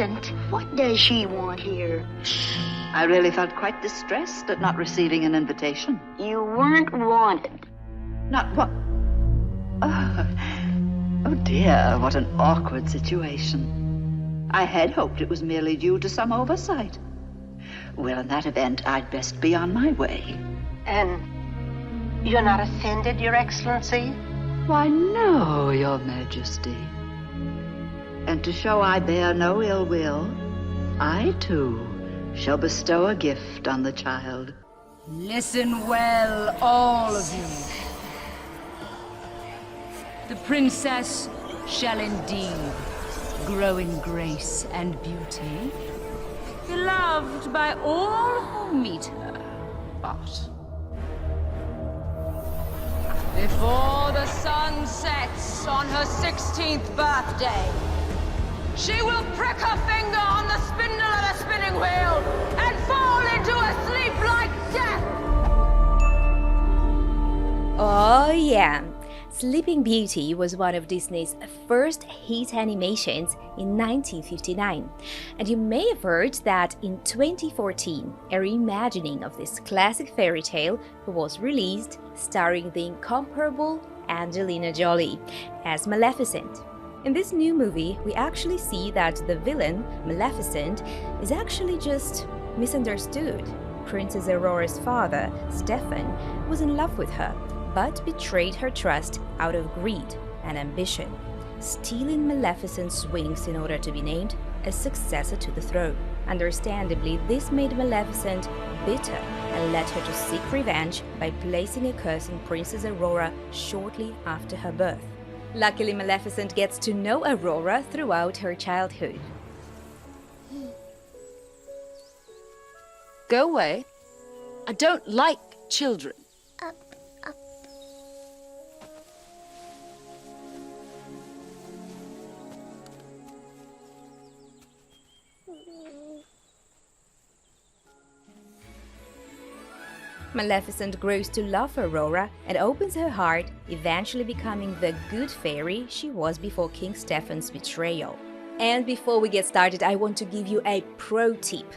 Maleficent. What does she want here? I really felt quite distressed at not receiving an invitation. You weren't wanted. Not what? Oh dear, what an awkward situation. I had hoped it was merely due to some oversight. Well, in that event, I'd best be on my way. And you're not offended, Your Excellency? Why, no, Your Majesty. And to show I bear no ill will, I, too, shall bestow a gift on the child. Listen well, all of you. The princess shall indeed grow in grace and beauty, beloved by all who meet her, but before the sun sets on her 16th birthday, she will prick her finger on the spindle of a spinning wheel and fall into a sleep like death! Oh yeah, Sleeping Beauty was one of Disney's first hit animations in 1959, and you may have heard that in 2014, a reimagining of this classic fairy tale was released, starring the incomparable Angelina Jolie as Maleficent. In this new movie, we actually see that the villain, Maleficent, is actually just misunderstood. Princess Aurora's father, Stefan, was in love with her, but betrayed her trust out of greed and ambition, stealing Maleficent's wings in order to be named as successor to the throne. Understandably, this made Maleficent bitter and led her to seek revenge by placing a curse on Princess Aurora shortly after her birth. Luckily, Maleficent gets to know Aurora throughout her childhood. Go away. I don't like children. Maleficent grows to love Aurora and opens her heart, eventually becoming the good fairy she was before King Stefan's betrayal. And before we get started, I want to give you a pro tip.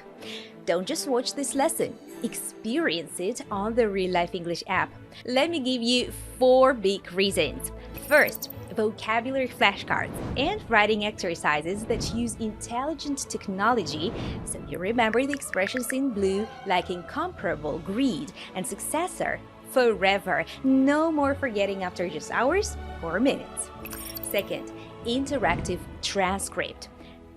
Don't just watch this lesson, experience it on the Real Life English app. Let me give you 4 big reasons. First, vocabulary flashcards and writing exercises that use intelligent technology, so you remember the expressions in blue like incomparable, greed, and successor forever. No more forgetting after just hours or minutes. Second, interactive transcript.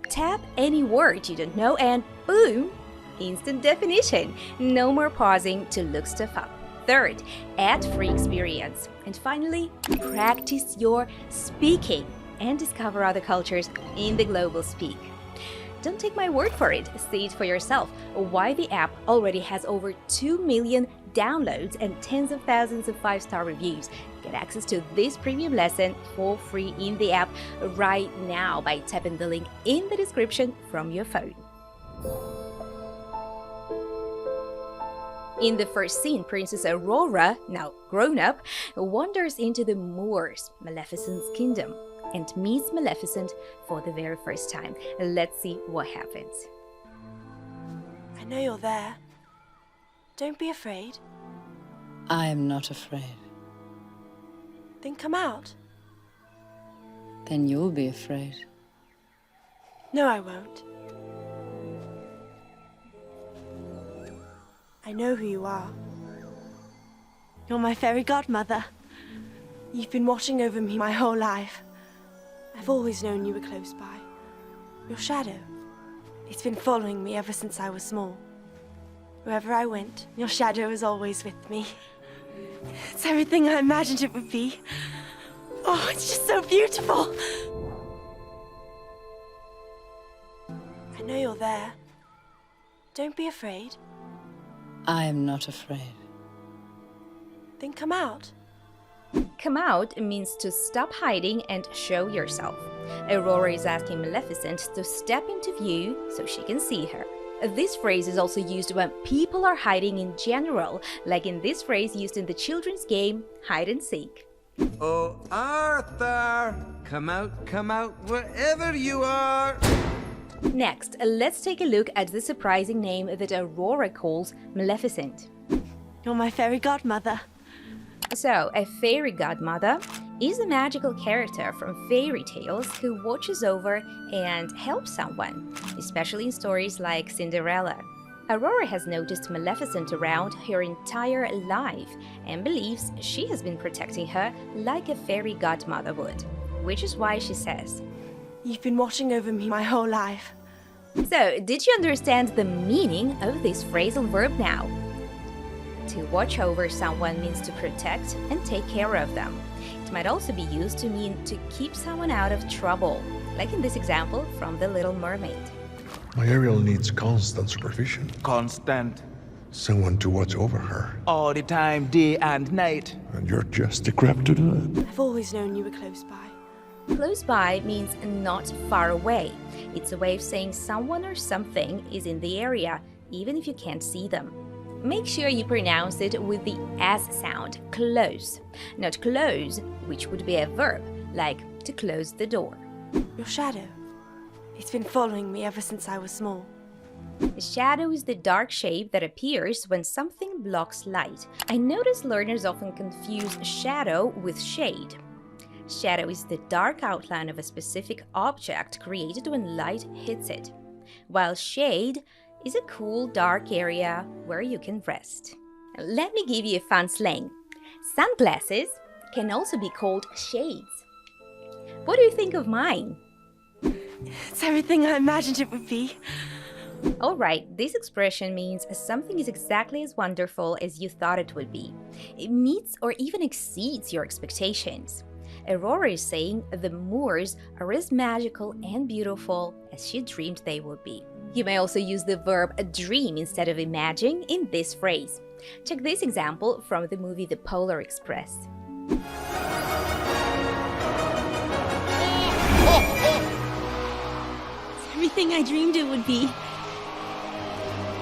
Tap any word you don't know and boom, instant definition. No more pausing to look stuff up. Third, ad-free experience. And finally, practice your speaking and discover other cultures in the global speak. Don't take my word for it, see it for yourself. Why the app already has over 2 million downloads and tens of thousands of 5-star reviews. Get access to this premium lesson for free in the app right now by tapping the link in the description from your phone. In the first scene, Princess Aurora, now grown up, wanders into the Moors, Maleficent's kingdom, and meets Maleficent for the very first time. Let's see what happens. I know you're there. Don't be afraid. I am not afraid. Then come out. Then you'll be afraid. No, I won't. I know who you are. You're my fairy godmother. You've been watching over me my whole life. I've always known you were close by. Your shadow. It's been following me ever since I was small. Wherever I went, your shadow was always with me. It's everything I imagined it would be. Oh, it's just so beautiful. I know you're there. Don't be afraid. I am not afraid. Then come out. Come out means to stop hiding and show yourself. Aurora is asking Maleficent to step into view so she can see her. This phrase is also used when people are hiding in general, like in this phrase used in the children's game Hide and Seek. Oh, Arthur! Come out, wherever you are! Next, let's take a look at the surprising name that Aurora calls Maleficent. You're my fairy godmother. So, a fairy godmother is a magical character from fairy tales who watches over and helps someone, especially in stories like Cinderella. Aurora has noticed Maleficent around her entire life and believes she has been protecting her like a fairy godmother would, which is why she says, You've been watching over me my whole life. So, did you understand the meaning of this phrasal verb now? To watch over someone means to protect and take care of them. It might also be used to mean to keep someone out of trouble, like in this example from The Little Mermaid. My Ariel needs constant supervision. Constant. Someone to watch over her. All the time, day and night. And you're just the crap to do it. I've always known you were close by. Close by means not far away. It's a way of saying someone or something is in the area, even if you can't see them. Make sure you pronounce it with the S sound, close, not close, which would be a verb, like to close the door. Your shadow. It's been following me ever since I was small. A shadow is the dark shape that appears when something blocks light. I notice learners often confuse shadow with shade. Shadow is the dark outline of a specific object created when light hits it, while shade is a cool, dark area where you can rest. Let me give you a fun slang. Sunglasses can also be called shades. What do you think of mine? It's everything I imagined it would be. Alright, this expression means something is exactly as wonderful as you thought it would be. It meets or even exceeds your expectations. Aurora is saying the Moors are as magical and beautiful as she dreamed they would be. You may also use the verb dream instead of imagine in this phrase. Check this example from the movie The Polar Express. It's everything I dreamed it would be.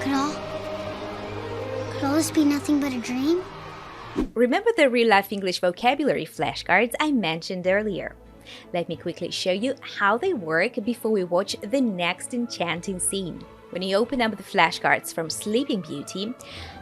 Could all this be nothing but a dream? Remember the real-life English vocabulary flashcards I mentioned earlier? Let me quickly show you how they work before we watch the next enchanting scene. When you open up the flashcards from Sleeping Beauty,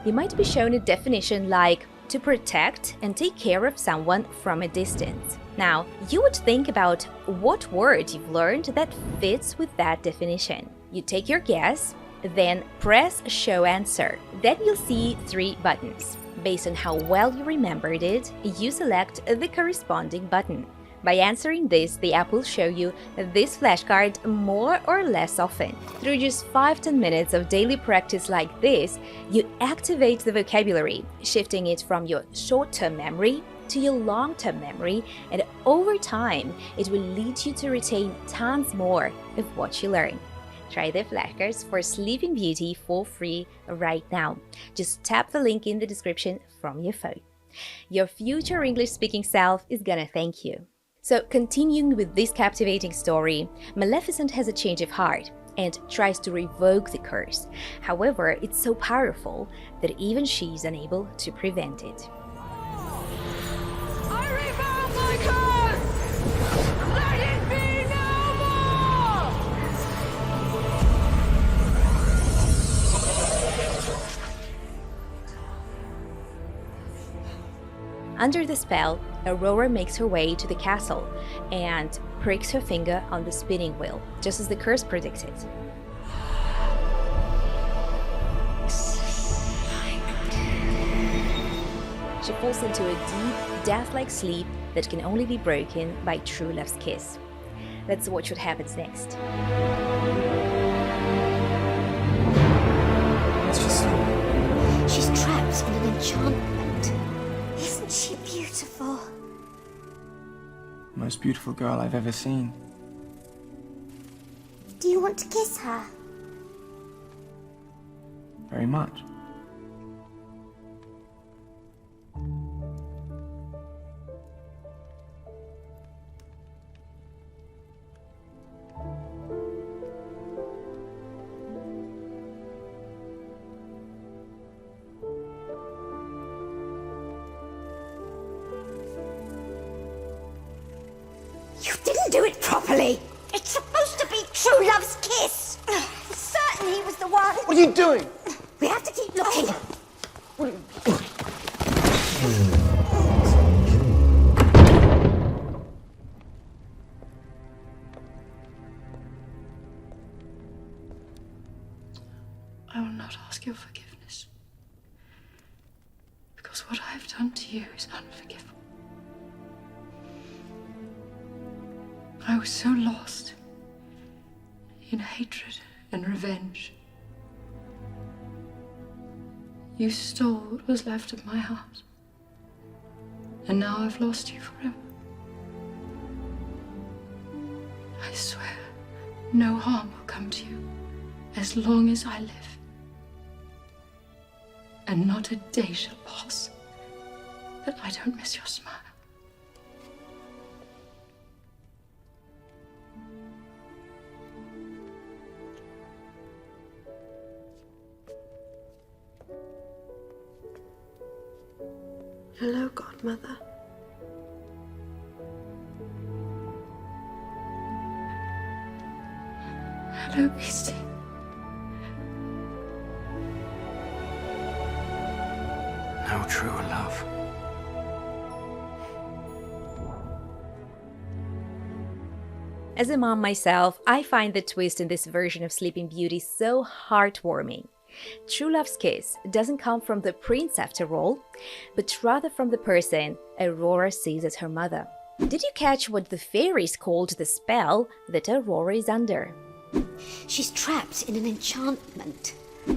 you might be shown a definition like to protect and take care of someone from a distance. Now, you would think about what word you've learned that fits with that definition. You take your guess, then press Show Answer. Then you'll see 3 buttons. Based on how well you remembered it, you select the corresponding button. By answering this, the app will show you this flashcard more or less often. Through just 5-10 minutes of daily practice like this, you activate the vocabulary, shifting it from your short-term memory to your long-term memory, and over time, it will lead you to retain tons more of what you learn. Try the flashcards for Sleeping Beauty for free right now. Just tap the link in the description from your phone. Your future English-speaking self is gonna thank you. So, continuing with this captivating story, Maleficent has a change of heart and tries to revoke the curse. However, it's so powerful that even she is unable to prevent it. I revoke my curse! Let it be no more! Under the spell, Aurora makes her way to the castle and pricks her finger on the spinning wheel, just as the curse predicted. She falls into a deep, death-like sleep that can only be broken by true love's kiss. Let's watch what happens next. She's trapped in an enchantment. Isn't she beautiful? Most beautiful girl I've ever seen. Do you want to kiss her? Very much. You didn't do it properly. It's supposed to be true love's kiss. one. What are you doing? We have to keep looking. I will not ask your forgiveness, because what I have done to you is unforgivable. I was so lost in hatred and revenge. You stole what was left of my heart, and now I've lost you forever. I swear no harm will come to you as long as I live. And not a day shall pass that I don't miss your smile. Hello, Godmother. Hello, Beastie. No true love. As a mom myself, I find the twist in this version of Sleeping Beauty so heartwarming. True love's kiss doesn't come from the prince after all, but rather from the person Aurora sees as her mother. Did you catch what the fairies called the spell that Aurora is under? She's trapped in an enchantment.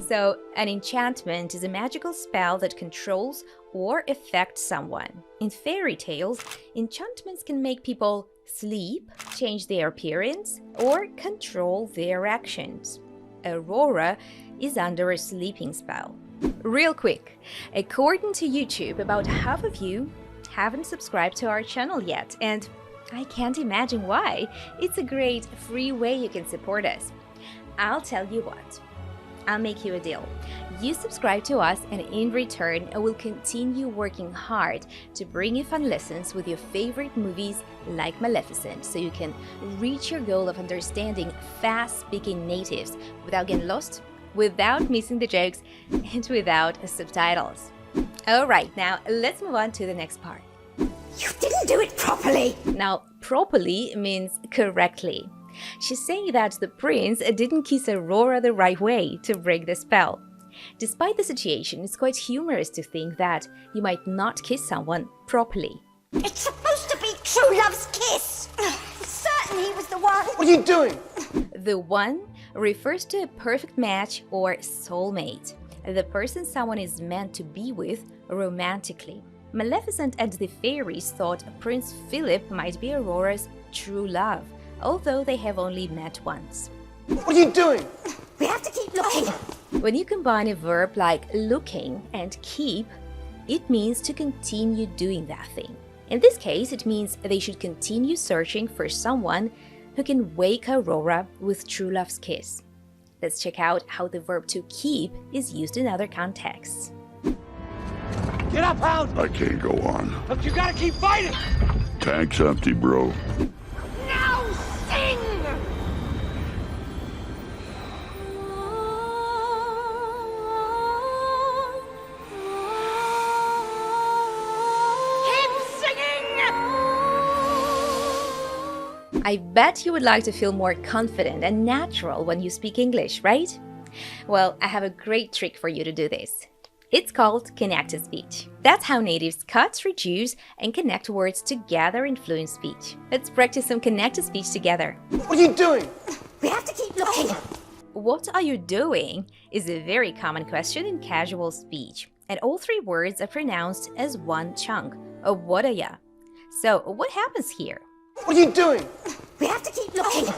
So, an enchantment is a magical spell that controls or affects someone. In fairy tales, enchantments can make people sleep, change their appearance, or control their actions. Aurora is under a sleeping spell. Real quick, according to YouTube, about half of you haven't subscribed to our channel yet, and I can't imagine why. It's a great free way you can support us. I'll tell you what. I'll make you a deal. You subscribe to us, and in return, I will continue working hard to bring you fun lessons with your favorite movies like Maleficent, so you can reach your goal of understanding fast-speaking natives without getting lost, without missing the jokes, and without subtitles. Alright, now let's move on to the next part. You didn't do it properly. Now, properly means correctly. She's saying that the prince didn't kiss Aurora the right way to break the spell. Despite the situation, it's quite humorous to think that you might not kiss someone properly. It's supposed to be true love's kiss. Certain he was the one. What are you doing? The one refers to a perfect match or soulmate, the person someone is meant to be with romantically. Maleficent and the fairies thought Prince Philip might be Aurora's true love, although they have only met once. What are you doing? We have to keep looking. When you combine a verb like looking and keep, it means to continue doing that thing. In this case, it means they should continue searching for someone who can wake Aurora with true love's kiss. Let's check out how the verb to keep is used in other contexts. Get up, Hound! I can't go on. Look, you gotta keep fighting! Tank's empty, bro. Now sing! I bet you would like to feel more confident and natural when you speak English, right? Well, I have a great trick for you to do this. It's called connect-to-speech. That's how natives cut, reduce, and connect words together in fluent speech. Let's practice some connect-to-speech together. What are you doing? We have to keep looking. What are you doing is a very common question in casual speech, and all three words are pronounced as one chunk, a what are ya? So, what happens here? What are you doing? We have to keep looking.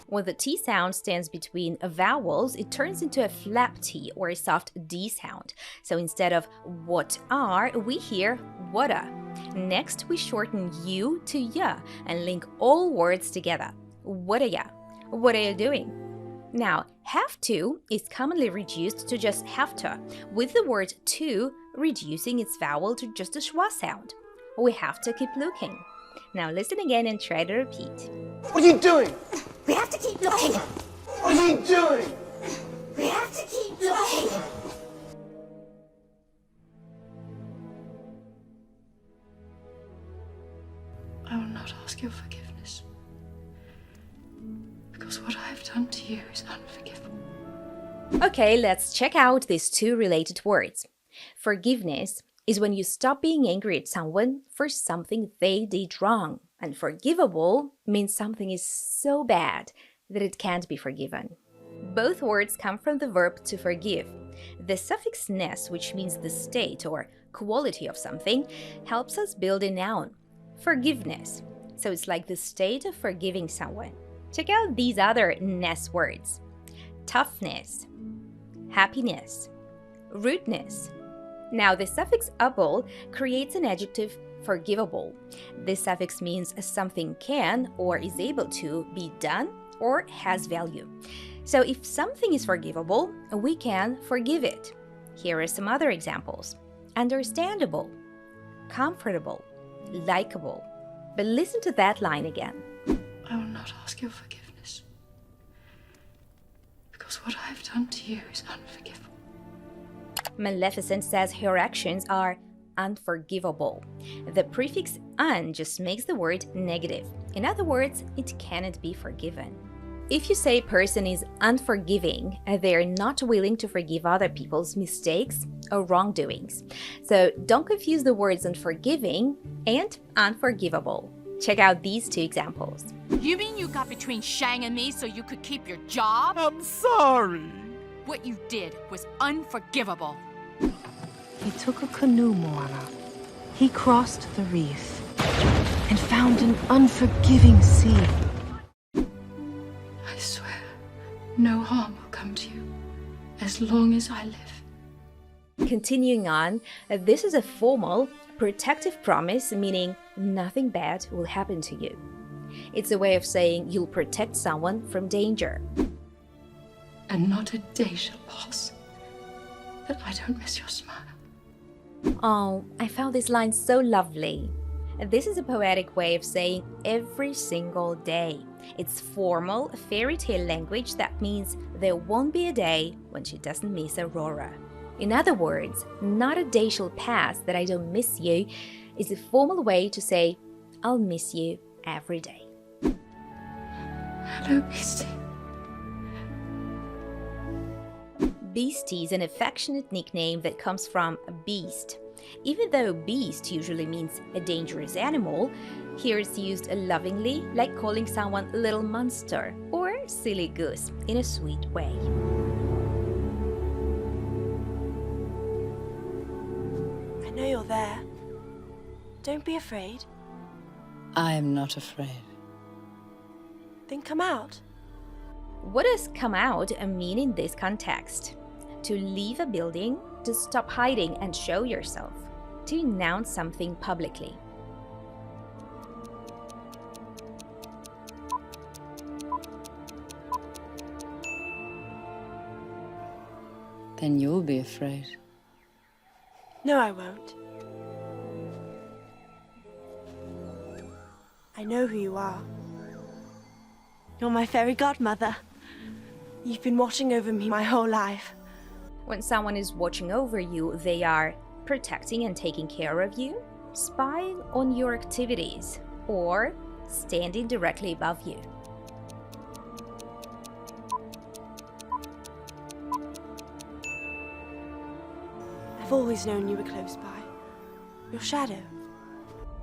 When the T sound stands between vowels, it turns into a flap T or a soft D sound. So instead of what are, we hear whata. Next, we shorten U to ya and link all words together. What are ya? What are you doing? Now, have to is commonly reduced to just have to, with the word to reducing its vowel to just a schwa sound. We have to keep looking. Now listen again and try to repeat. What are you doing? We have to keep looking. What are you doing? We have to keep trying. I will not ask your forgiveness. Because what I have done to you is unforgivable. Okay, let's check out these two related words. Forgiveness is when you stop being angry at someone for something they did wrong. And forgivable means something is so bad that it can't be forgiven. Both words come from the verb to forgive. The suffix -ness, which means the state or quality of something, helps us build a noun, forgiveness. So it's like the state of forgiving someone. Check out these other -ness words. Toughness, happiness, rudeness. Now the suffix able creates an adjective forgivable. This suffix means something can or is able to be done or has value. So if something is forgivable, we can forgive it. Here are some other examples. Understandable, comfortable, likable. But listen to that line again. I will not ask your forgiveness. Because what I have done to you is unforgivable. Maleficent says her actions are unforgivable. The prefix un just makes the word negative. In other words, it cannot be forgiven. If you say a person is unforgiving, they're not willing to forgive other people's mistakes or wrongdoings. So don't confuse the words unforgiving and unforgivable. Check out these two examples. You mean you got between Shang and me so you could keep your job? I'm sorry. What you did was unforgivable. He took a canoe, Moana. He crossed the reef and found an unforgiving sea. I swear, no harm will come to you as long as I live. Continuing on, this is a formal, protective promise, meaning nothing bad will happen to you. It's a way of saying you'll protect someone from danger. And not a day shall pass that I don't miss your smile. Oh, I found this line so lovely. This is a poetic way of saying every single day. It's formal, fairy tale language that means there won't be a day when she doesn't miss Aurora. In other words, not a day shall pass that I don't miss you is a formal way to say I'll miss you every day. Hello, Beastie. Beastie is an affectionate nickname that comes from a beast. Even though beast usually means a dangerous animal, here it's used lovingly, like calling someone little monster or silly goose in a sweet way. I know you're there. Don't be afraid. I am not afraid. Then come out. What does come out mean in this context? To leave a building, to stop hiding and show yourself, to announce something publicly. Then you'll be afraid. No, I won't. I know who you are. You're my fairy godmother. You've been watching over me my whole life. When someone is watching over you, they are protecting and taking care of you, spying on your activities, or standing directly above you. I've always known you were close by. Your shadow.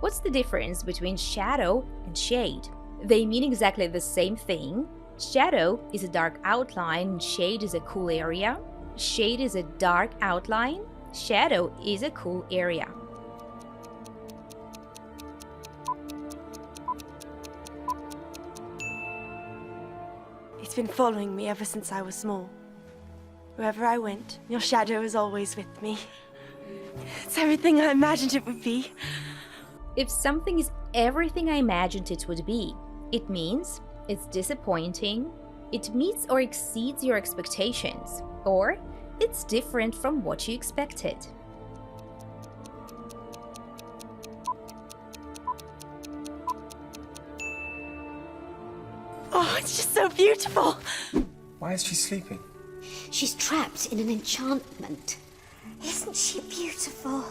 What's the difference between shadow and shade? They mean exactly the same thing. Shadow is a dark outline, shade is a cool area. Shade is a dark outline, shadow is a cool area. It's been following me ever since I was small. Wherever I went, your shadow was always with me. It's everything I imagined it would be. If something is everything I imagined it would be, it means it's disappointing, it meets or exceeds your expectations, or it's different from what you expected. Oh, it's just so beautiful. Why is she sleeping? She's trapped in an enchantment. Isn't she beautiful?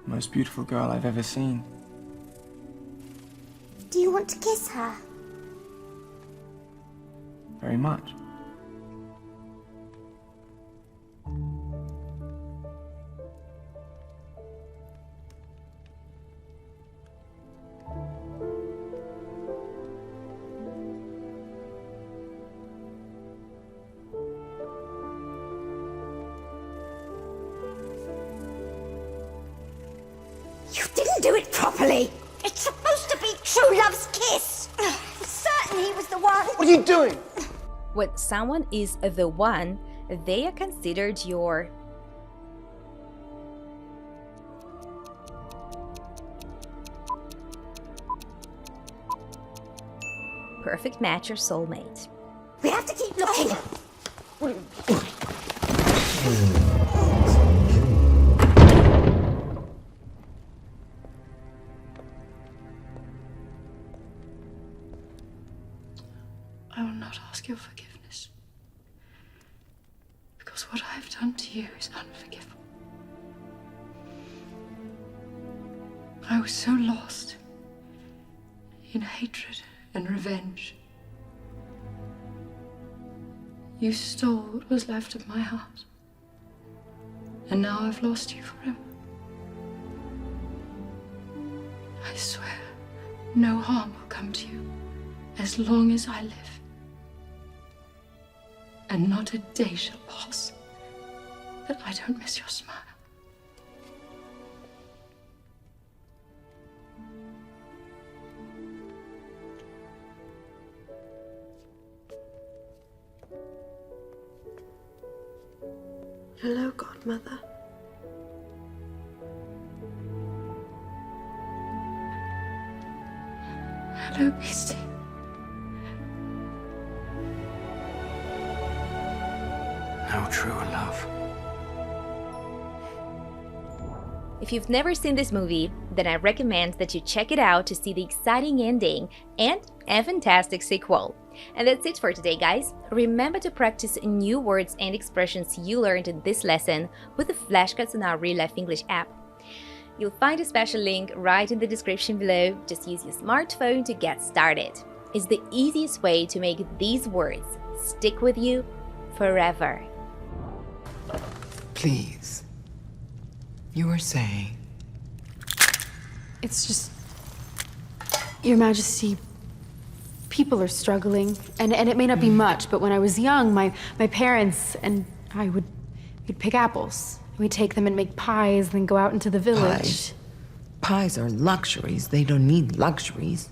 Most beautiful girl I've ever seen. Do you want to kiss her? Very much. You didn't do it properly. It's supposed to be true love's kiss. Certain he was the one. What are you doing? When someone is the one, they are considered your perfect match or soulmate. We have to keep looking. I will not ask your forgiveness, because what I have done to you is unforgivable. I was so lost in hatred and revenge. You stole what was left of my heart, and now I've lost you forever. I swear no harm will come to you as long as I live. And not a day shall pass that I don't miss your smile. Hello, Godmother. Hello, Beastie. No truer love. If you've never seen this movie, then I recommend that you check it out to see the exciting ending and a fantastic sequel. And that's it for today, guys. Remember to practice new words and expressions you learned in this lesson with the flashcards on our Real Life English app. You'll find a special link right in the description below. Just use your smartphone to get started. It's the easiest way to make these words stick with you forever. Please. You were saying? It's just... Your Majesty, people are struggling, and it may not be much, but when I was young, my parents and I we'd pick apples. We'd take them and make pies, then go out into the village. Pies are luxuries. They don't need luxuries.